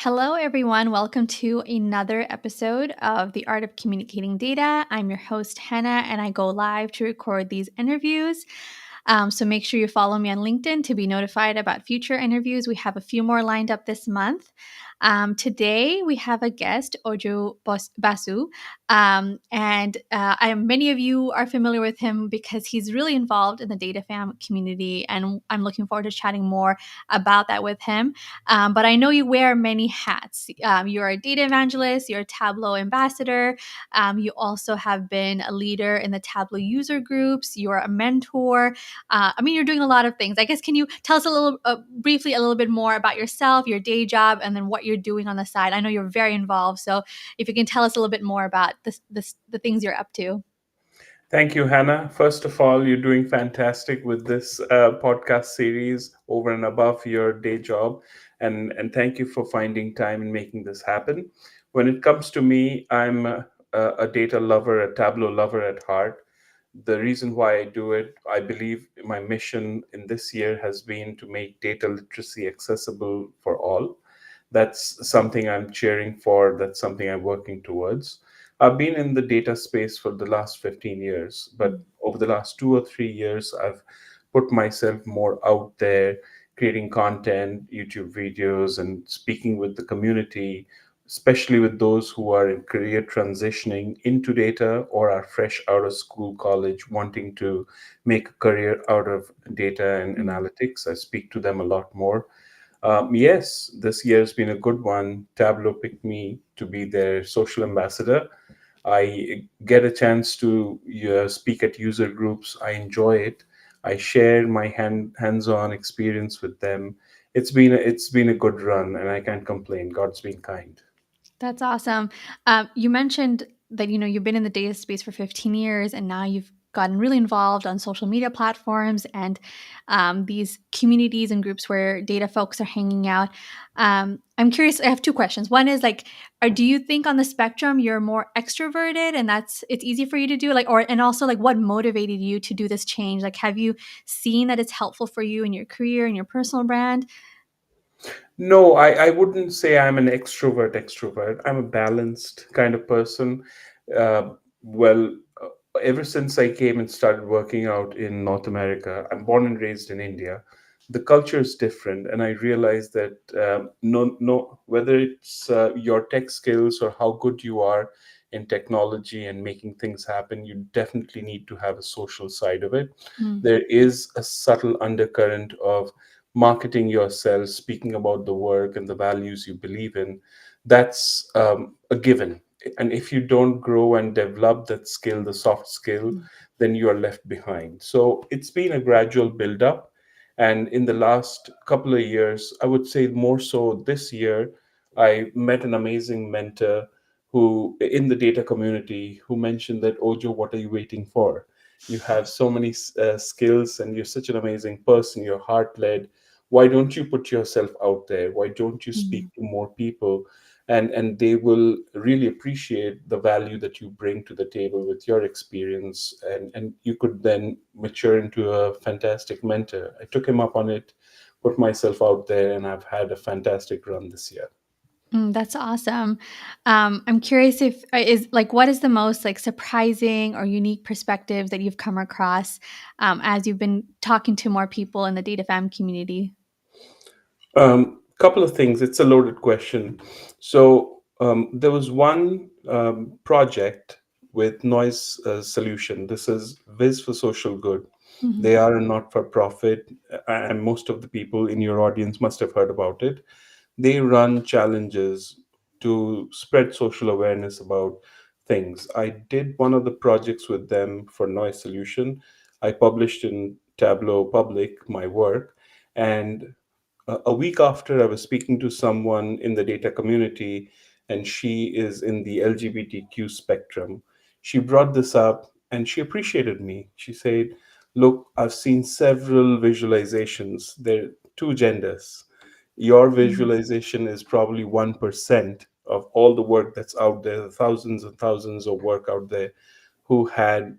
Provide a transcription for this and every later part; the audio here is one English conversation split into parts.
Hello, everyone. Welcome to another episode of The Art of Communicating Data. I'm your host, Hannah, and I go live to record these interviews. So make sure you follow me on LinkedIn to be notified about future interviews. We have a few more lined up this month. Today, we have a guest, Basu. Many of you are familiar with him because he's really involved in the DataFam community, and I'm looking forward to chatting more about that with him. But I know you wear many hats. You're a data evangelist, you're a Tableau ambassador, you also have been a leader in the Tableau user groups, you're a mentor. You're doing a lot of things. I guess, can you tell us briefly a little bit more about yourself, your day job, and then what you're doing on the side? I know you're very involved, so if you can tell us a little bit more about the things you're up to. Thank you, Hannah. First of all, you're doing fantastic with this podcast series over and above your day job. And thank you for finding time and making this happen. When it comes to me, I'm a data lover, a Tableau lover at heart. The reason why I do it, I believe my mission in this year has been to make data literacy accessible for all. That's something I'm cheering for. That's something I'm working towards. I've been in the data space for the last 15 years, but over the last 2 or 3 years, I've put myself more out there, creating content, YouTube videos, and speaking with the community, especially with those who are in career transitioning into data or are fresh out of school, college, wanting to make a career out of data and analytics. I speak to them a lot more. Yes, this year's been a good one. Tableau picked me to be their social ambassador. I get a chance to speak at user groups. I enjoy it. I share my hands-on experience with them. It's been a good run, and I can't complain. God's been kind. That's awesome. You mentioned that you've been in the data space for 15 years, and now you've gotten really involved on social media platforms and these communities and groups where data folks are hanging out. I'm curious. I have two questions. One is like, do you think on the spectrum you're more extroverted, and it's easy for you to do, and also like what motivated you to do this change? Like, have you seen that it's helpful for you in your career and your personal brand? No, I wouldn't say I'm an extrovert. I'm a balanced kind of person. Uh, well, ever since I came and started working out in North America, I'm born and raised in India. The culture is different, and I realized that no, whether it's your tech skills or how good you are in technology and making things happen, you definitely need to have a social side of it. Mm, There is a subtle undercurrent of marketing yourself, speaking about the work and the values you believe in. That's a given. And if you don't grow and develop that skill, the soft skill, mm, then you are left behind. So it's been a gradual build up. And in the last couple of years, I would say more so this year, I met an amazing mentor who, in the data community, who mentioned that, Ojo, what are you waiting for? You have so many skills and you're such an amazing person. You're heart led. Why don't you put yourself out there? Why don't you speak mm. to more people? And they will really appreciate the value that you bring to the table with your experience, and you could then mature into a fantastic mentor. I took him up on it, put myself out there, and I've had a fantastic run this year. That's awesome. I'm curious if is like what is the most like surprising or unique perspectives that you've come across as you've been talking to more people in the data fam community? Couple of things. It's a loaded question. So there was one project with Noise Solution. This is Viz for Social Good. Mhm. They are a not-for-profit, and most of the people in your audience must have heard about it. They run challenges to spread social awareness about things. I did one of the projects with them for Noise Solution. I published in Tableau Public my work, and a week after, I was speaking to someone in the data community, and she is in the LGBTQ spectrum. She brought this up and she appreciated me. She said, look, I've seen several visualizations. There are two genders. Your Mm, visualization is probably 1% of all the work that's out there, the thousands and thousands of work out there who had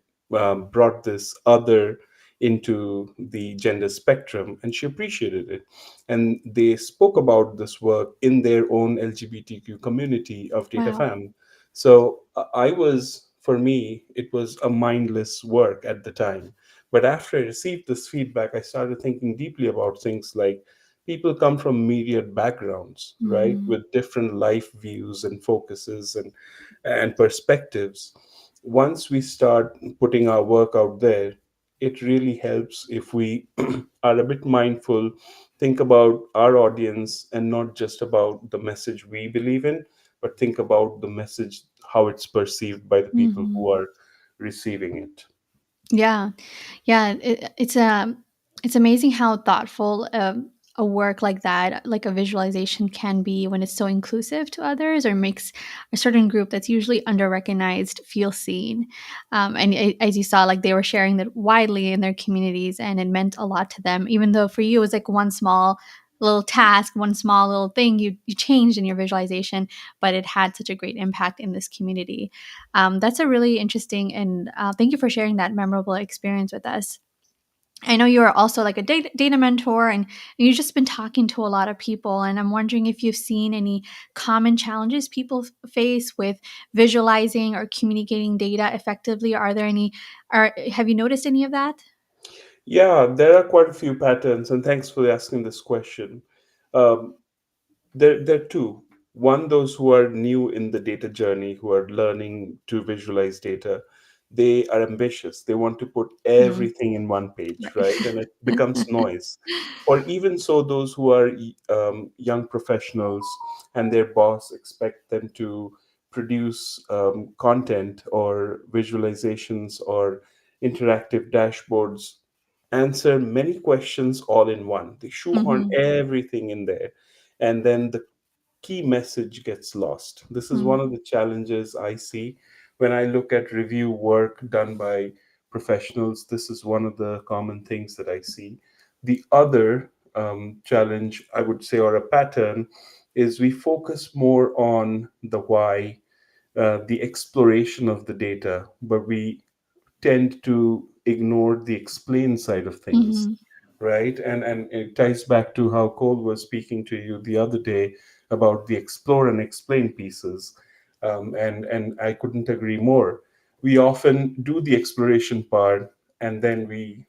brought this other into the gender spectrum, and she appreciated it. And they spoke about this work in their own LGBTQ community of Wow. DataFam. So I was, for me, it was a mindless work at the time. But after I received this feedback, I started thinking deeply about things like people come from myriad backgrounds, right, Mm-hmm. with different life views and focuses and perspectives. Once we start putting our work out there, it really helps if we are a bit mindful, think about our audience and not just about the message we believe in, but think about the message, how it's perceived by the people Mm-hmm. who are receiving it. Yeah. Yeah, it's amazing how thoughtful a work like that, like a visualization, can be when it's so inclusive to others or makes a certain group that's usually under recognized feel seen. As you saw, like they were sharing that widely in their communities, and it meant a lot to them. Even though for you it was like one small little task, one small little thing you changed in your visualization, but it had such a great impact in this community. That's a really interesting, and thank you for sharing that memorable experience with us. I know you are also like a data mentor, and you've just been talking to a lot of people. And I'm wondering if you've seen any common challenges people face with visualizing or communicating data effectively. Are there any? Have you noticed any of that? Yeah, there are quite a few patterns, and thanks for asking this question. Um, there are two. One, those who are new in the data journey, who are learning to visualize data, they are ambitious. They want to put Mm, everything in one page, right. right? And it becomes noise. Or even so, those who are young professionals and their boss expect them to produce content or visualizations or interactive dashboards, answer many questions all in one. They shoehorn Hmm. everything in there, and then the key message gets lost. This is one Mm, of the challenges I see when I look at review work done by professionals. This is one of the common things that I see. The other challenge, I would say, or a pattern, is we focus more on the why, the exploration of the data, but we tend to ignore the explain side of things, hmm. right? And it ties back to how Cole was speaking to you the other day about the explore and explain pieces. And I couldn't agree more. We often do the exploration part, and then we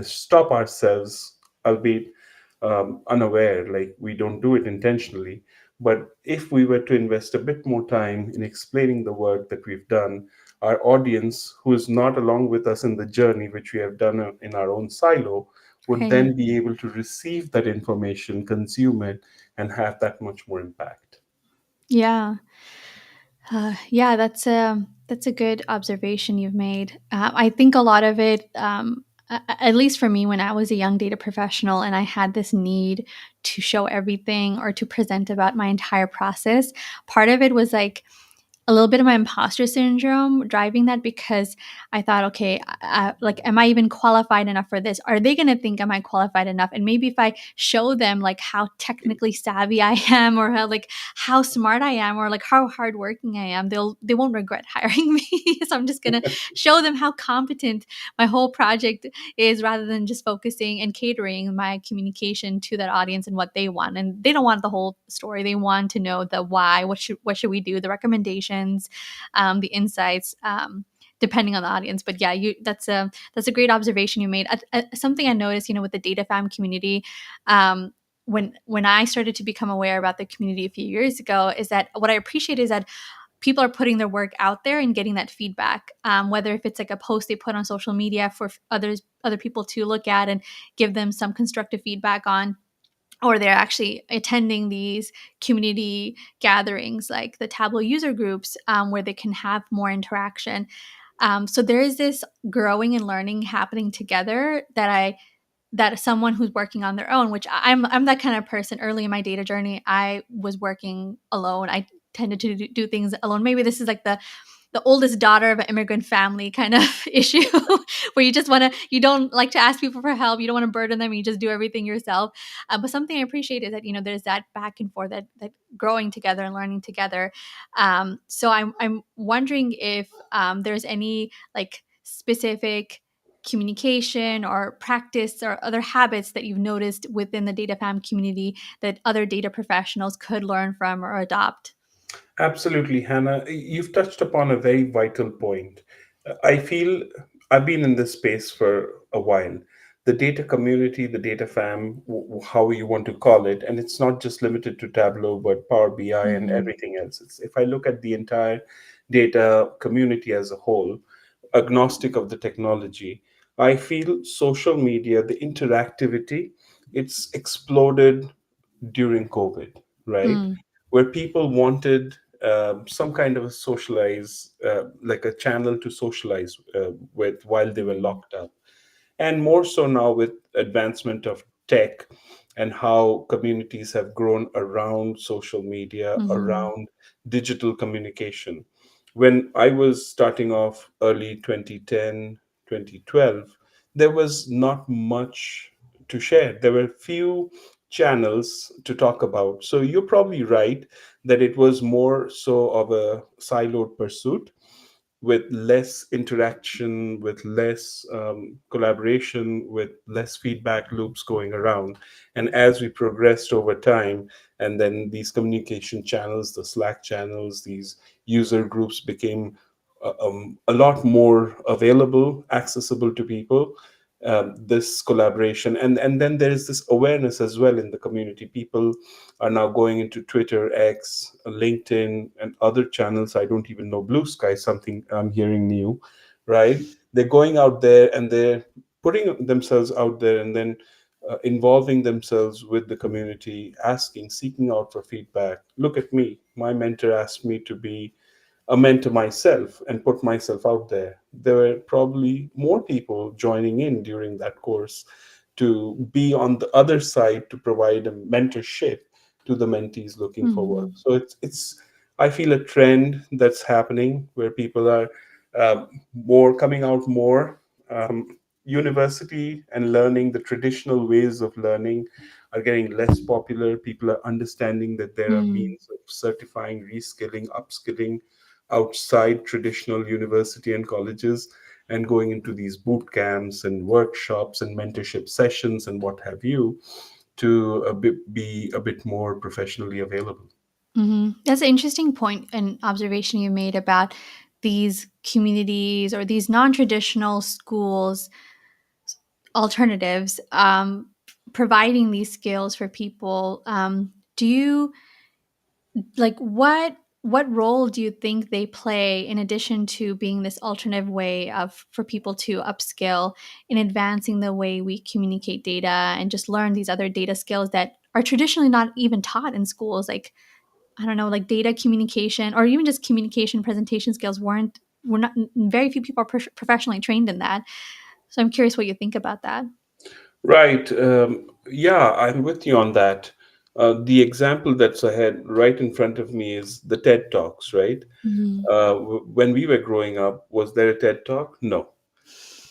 stop ourselves, albeit unaware, like we don't do it intentionally. But if we were to invest a bit more time in explaining the work that we've done, our audience, who is not along with us in the journey, which we have done in our own silo, would Right. then be able to receive that information, consume it, and have that much more impact. Yeah. Yeah, that's a good observation you've made. I think a lot of it, at least for me, when I was a young data professional and I had this need to show everything or to present about my entire process, part of it was like a little bit of my imposter syndrome driving that, because I thought, okay, like, am I even qualified enough for this? Are they going to think, am I qualified enough? And maybe if I show them like how technically savvy I am, or how like how smart I am, or like how hardworking I am, they won't regret hiring me. So I'm just gonna show them how competent my whole project is, rather than just focusing and catering my communication to that audience and what they want. And they don't want the whole story. They want to know the why, what should we do, the recommendations, the insights, depending on the audience. But yeah, you that's a great observation you made. Something I noticed, with the data fam community, when I started to become aware about the community a few years ago, is that what I appreciate is that people are putting their work out there and getting that feedback, whether if it's like a post they put on social media for other people to look at and give them some constructive feedback on, or they're actually attending these community gatherings like the Tableau user groups, where they can have more interaction. So there is this growing and learning happening together that someone who's working on their own, which I'm that kind of person. Early in my data journey, I was working alone. I tended to do things alone. Maybe this is like the oldest daughter of an immigrant family kind of issue, where you don't like to ask people for help, you don't want to burden them, you just do everything yourself. But something I appreciate is that there's that back and forth, that growing together and learning together. So I'm wondering if there's any like specific communication or practice or other habits that you've noticed within the DataFam community that other data professionals could learn from or adopt? Absolutely, Hannah. You've touched upon a very vital point. I feel I've been in this space for a while. The data community, the data fam, how you want to call it, and it's not just limited to Tableau, but Power BI and Mm-hmm. everything else. If I look at the entire data community as a whole, agnostic of the technology, I feel social media, the interactivity, it's exploded during COVID, right? Mm. Where people wanted some kind of a socialize, like a channel to socialize with while they were locked up. And more so now with advancement of tech and how communities have grown around social media, Mm-hmm. around digital communication. When I was starting off early 2010, 2012, there was not much to share. There were few channels to talk about. So you're probably right that it was more so of a siloed pursuit with less interaction, with less collaboration, with less feedback loops going around. And as we progressed over time, and then these communication channels, the Slack channels, these user groups became a lot more available, accessible to people. This collaboration, and then there is this awareness as well in the community. People are now going into Twitter, X, LinkedIn, and other channels. I don't even know, Blue Sky, something I'm hearing new, right? They're going out there and they're putting themselves out there, and then involving themselves with the community, asking, seeking out for feedback. Look at me. My mentor asked me to be a mentor myself and put myself out there. There were probably more people joining in during that course to be on the other side to provide a mentorship to the mentees looking for work. Mm-hmm. So it's I feel a trend that's happening where people are more coming out more. University and learning, the traditional ways of learning are getting less popular. People are understanding that there are Mm. means of certifying, reskilling, upskilling outside traditional university and colleges, and going into these boot camps and workshops and mentorship sessions and what have you, to be a bit more professionally available. Mm-hmm. That's an interesting point and observation you made about these communities or these non-traditional schools alternatives providing these skills for people. Do you like what role do you think they play in addition to being this alternative way of for people to upskill in advancing the way we communicate data and just learn these other data skills that are traditionally not even taught in schools, like I don't know, like data communication or even just communication presentation skills were not very few people are professionally trained in that. So I'm curious what you think about that. Right. Yeah, I'm with you on that. The example that's ahead, right in front of me, is the TED Talks, right? Mhm. When we were growing up, was there a TED Talk? No.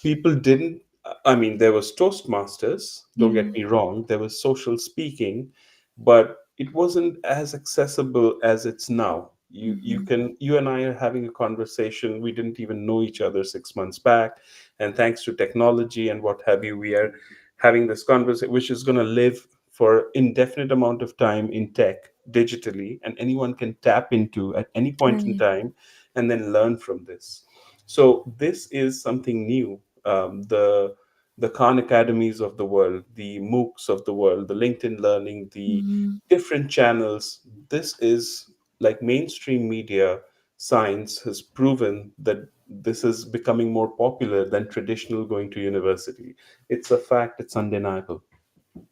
People didn't. I mean, there was Toastmasters, don't get Yeah. me wrong, there was social speaking, but it wasn't as accessible as it's now. You Mhm. can, you and I are having a conversation, we didn't even know each other 6 months back, and thanks to technology and what have you, we are having this conversation which is going to live for indefinite amount of time in tech digitally, and anyone can tap into at any point in Right. time and then learn from this. So this is something new. The Khan Academies of the world, the MOOCs of the world, the LinkedIn Learning, the Mhm. different channels. This is like mainstream media science has proven that this is becoming more popular than traditional going to university. It's a fact, it's undeniable.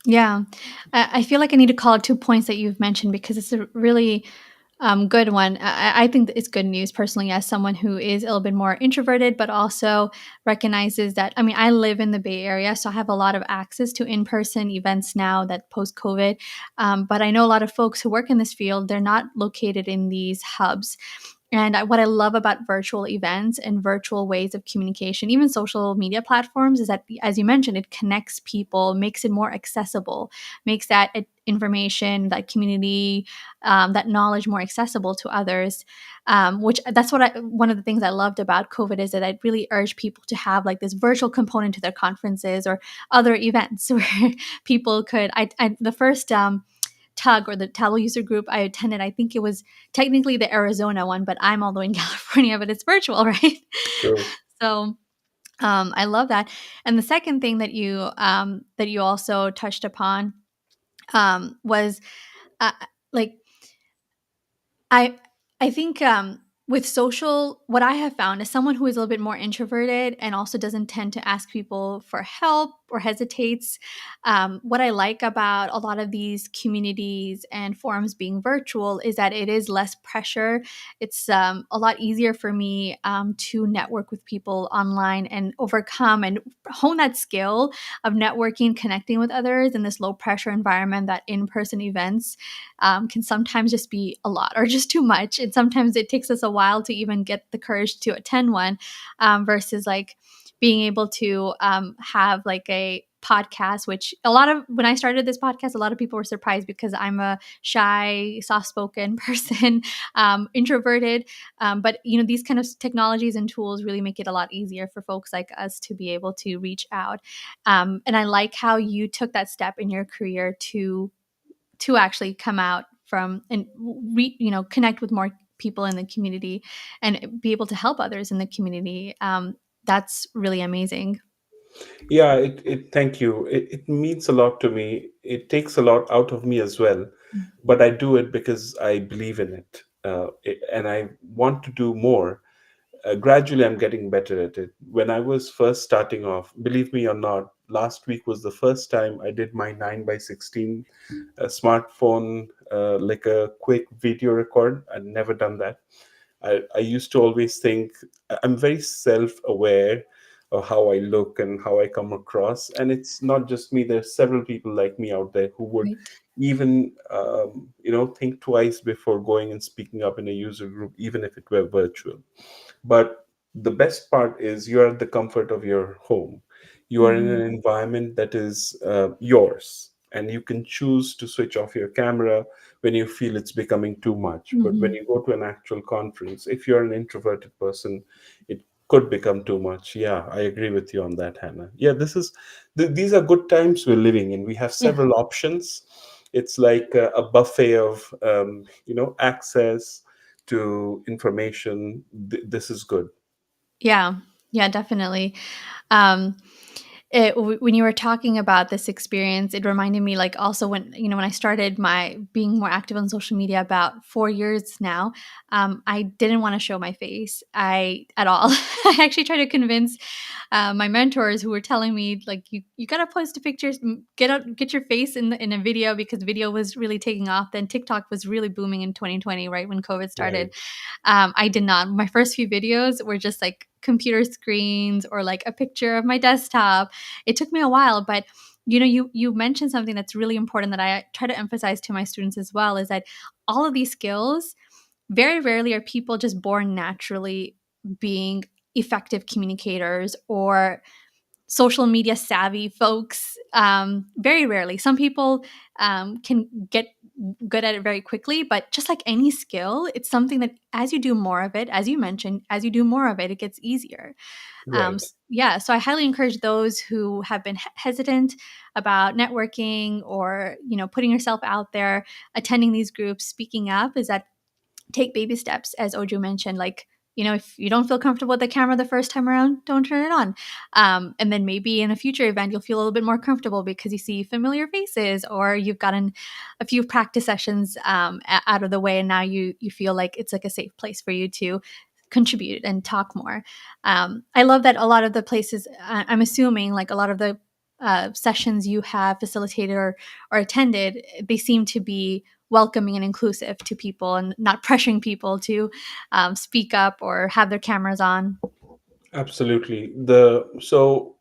Yeah. I feel like I need to call out 2 points that you've mentioned because it's a really, good one. I think that it's good news personally as someone who is a little bit more introverted, but also recognizes that I mean, I live in the Bay Area, so I have a lot of access to in-person events now that post-COVID, but I know a lot of folks who work in this field, they're not located in these hubs. And what I love about virtual events and virtual ways of communication, even social media platforms, is that, as you mentioned, it connects people, makes it more accessible, makes that information, that community, that knowledge more accessible to others. Which that's what one of the things I loved about COVID is that I really urge people to have like this virtual component to their conferences or other events where people could. The first tug or the Tableau user group I attended, I think it was technically the Arizona one, but I'm all the way in California, but it's virtual, right? True. So I love that. And the second thing that you also touched upon was uh, like I I think with social, what I have found is someone who is a little bit more introverted and also doesn't tend to ask people for help or hesitates. What I like about a lot of these communities and forums being virtual is that it is less pressure. It's a lot easier for me to network with people online and overcome and hone that skill of networking, connecting with others in this low pressure environment that in person events can sometimes just be a lot or just too much. And sometimes it takes us a while to even get the courage to attend one versus like being able to have like a podcast, which a lot of when I started this podcast, a lot of people were surprised because I'm a shy, soft-spoken person, introverted. But you know, these kind of technologies and tools really make it a lot easier for folks like us to be able to reach out. And I like how you took that step in your career to actually come out from and connect with more people in the community and be able to help others in the community. That's really amazing. Yeah, thank you. It means a lot to me. It takes a lot out of me as well, but I do it because I believe in it, and I want to do more. Gradually, I'm getting better at it. When I was first starting off, believe me or not, last week was the first time I did my 9 by 16 smartphone, like a quick video record. I'd never done that. I used to always think I'm very self aware of how I look and how I come across. And it's not just me, there's several people like me out there who would Right. even think twice before going and speaking up in a user group, even if it were virtual. But the best part is you're at the comfort of your home. You are in an Mhm. environment that is yours, and you can choose to switch off your camera when you feel it's becoming too much. But when Mhm. you go to an actual conference, if you're an introverted person, it could become too much. Yeah, I agree with you on that, Hannah. Yeah, these are good times we're living in. We have Yeah. several options. It's like a buffet of access to information. This is good. Yeah. Yeah, definitely. Um, when you were talking about this experience, it reminded me like also when when I started my being more active on social media about 4 years now. I didn't want to show my face I at all. I actually tried to convince my mentors who were telling me like you gotta post the pictures, get your face in a video because video was really taking off. Then TikTok was really booming in 2020, right when COVID started. Right. I did not. My first few videos were just like computer screens or like a picture of my desktop. It took me a while, but you mentioned something that's really important that I try to emphasize to my students as well is that all of these skills very rarely are people just born naturally being effective communicators or social media savvy folks. Very rarely. Some people can get good at it very quickly, but just like any skill, it's something that as you do more of it, as you mentioned, as you do more of it, it gets easier. Right. Yeah, so I highly encourage those who have been hesitant about networking or putting yourself out there, attending these groups, speaking up, is that take baby steps, as Oju mentioned. Like, if you don't feel comfortable with the camera the first time around, don't turn it on. And then maybe in a future event, you'll feel a little bit more comfortable because you see familiar faces or you've gotten a few practice sessions out of the way. And now you feel like it's like a safe place for you to contribute and talk more. I love that a lot of the places, I'm assuming like a lot of the sessions you have facilitated or attended, they seem to be welcoming and inclusive to people and not pressuring people to speak up or have their cameras on. Absolutely. The so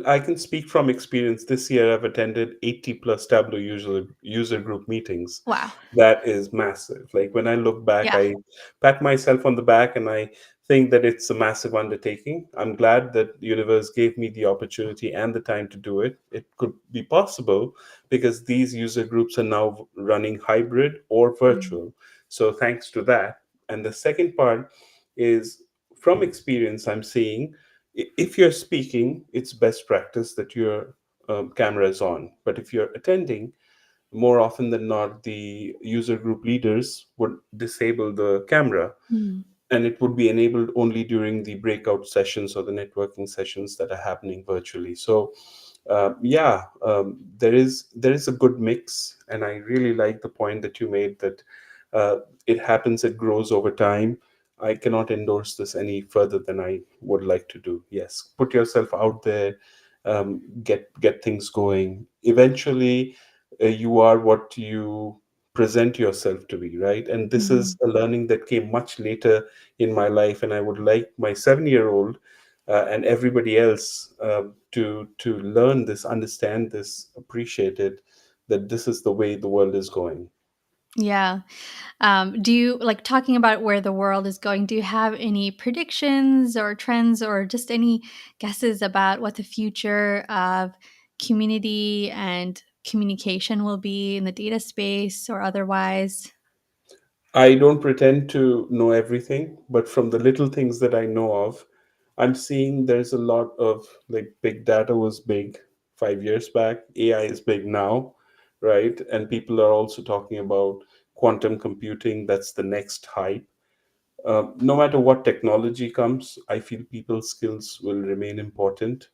I can speak from experience. This year, I've attended 80 plus Tableau user group meetings. Wow. That is massive. Like when I look back, Yeah. I pat myself on the back and I think that it's a massive undertaking. I'm glad that the universe gave me the opportunity and the time to do it. It could be possible because these user groups are now running hybrid or Mm. virtual. So thanks to that. And the second part is from experience, I'm seeing if you're speaking, it's best practice that your camera is on. But if you're attending, more often than not, the user group leaders would disable the camera, Mm. and it would be enabled only during the breakout sessions or the networking sessions that are happening virtually. So yeah, there is a good mix, and I really like the point that you made that uh, it grows over time. I cannot endorse this any further than I would like to do. Yes, put yourself out there, get things going. Eventually, you are what you present yourself to be, right? And this is Mhm. a learning that came much later in my life, and I would like my 7 year old and everybody else to learn this, understand this, appreciate it, that this is the way the world is going. Yeah. Do you like talking about where the world is going? Do you have any predictions or trends or just any guesses about what the future of community and communication will be in the data space or otherwise? I don't pretend to know everything, but from the little things that I know of, I'm seeing there's a lot of like big data was big 5 years back, AI is big now, right? And people are also talking about quantum computing. That's the next hype. No matter what technology comes, I feel people's skills will remain important.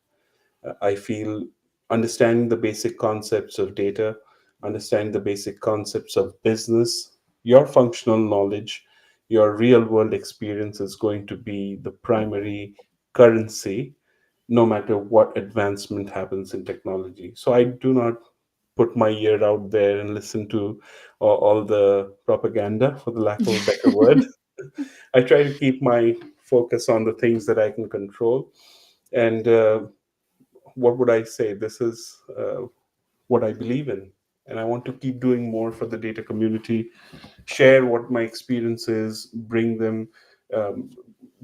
I feel understanding the basic concepts of data, understanding the basic concepts of business, your functional knowledge, your real world experience is going to be the primary currency no matter what advancement happens in technology. So I do not put my ear out there and listen to all the propaganda, for the lack of a better word. I try to keep my focus on the things that I can control. And what would I say? This is what I believe in. And I want to keep doing more for the data community, share what my experience is, bring them, um,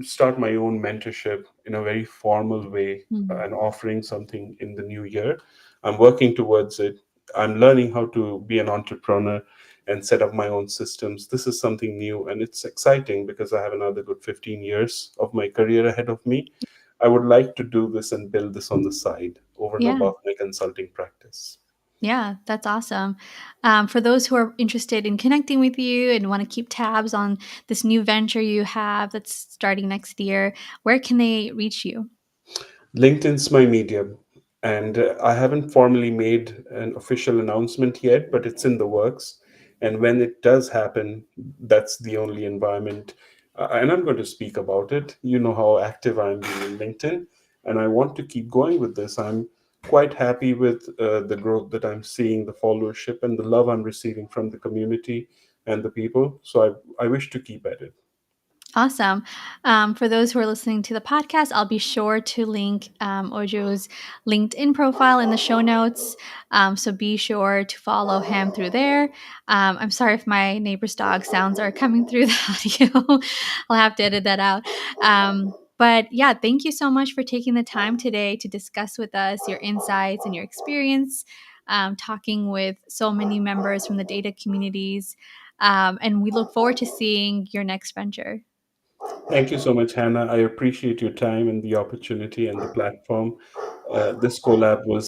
start my own mentorship in a very formal way Mm. and offering something in the new year. I'm working towards it. I'm learning how to be an entrepreneur and set up my own systems. This is something new and it's exciting because I have another good 15 years of my career ahead of me. I would like to do this and build this on the side over and Yeah. above my consulting practice. Yeah, that's awesome. For those who are interested in connecting with you and want to keep tabs on this new venture you have that's starting next year, where can they reach you? LinkedIn's my medium, and I haven't formally made an official announcement yet, but it's in the works. And when it does happen, that's the only environment. And I'm going to speak about it. You know how active I'm being in LinkedIn, and I want to keep going with this. I'm quite happy with the growth that I'm seeing, the followership, and the love I'm receiving from the community and the people. So I wish to keep at it. Awesome. For those who are listening to the podcast, I'll be sure to link Ojo's LinkedIn profile in the show notes. So be sure to follow him through there. I'm sorry if my neighbor's dog sounds are coming through the audio. I'll have to edit that out. But yeah, thank you so much for taking the time today to discuss with us your insights and your experience talking with so many members from the data communities. And we look forward to seeing your next venture. Thank you so much, Hannah. I appreciate your time and the opportunity and the platform. This collab was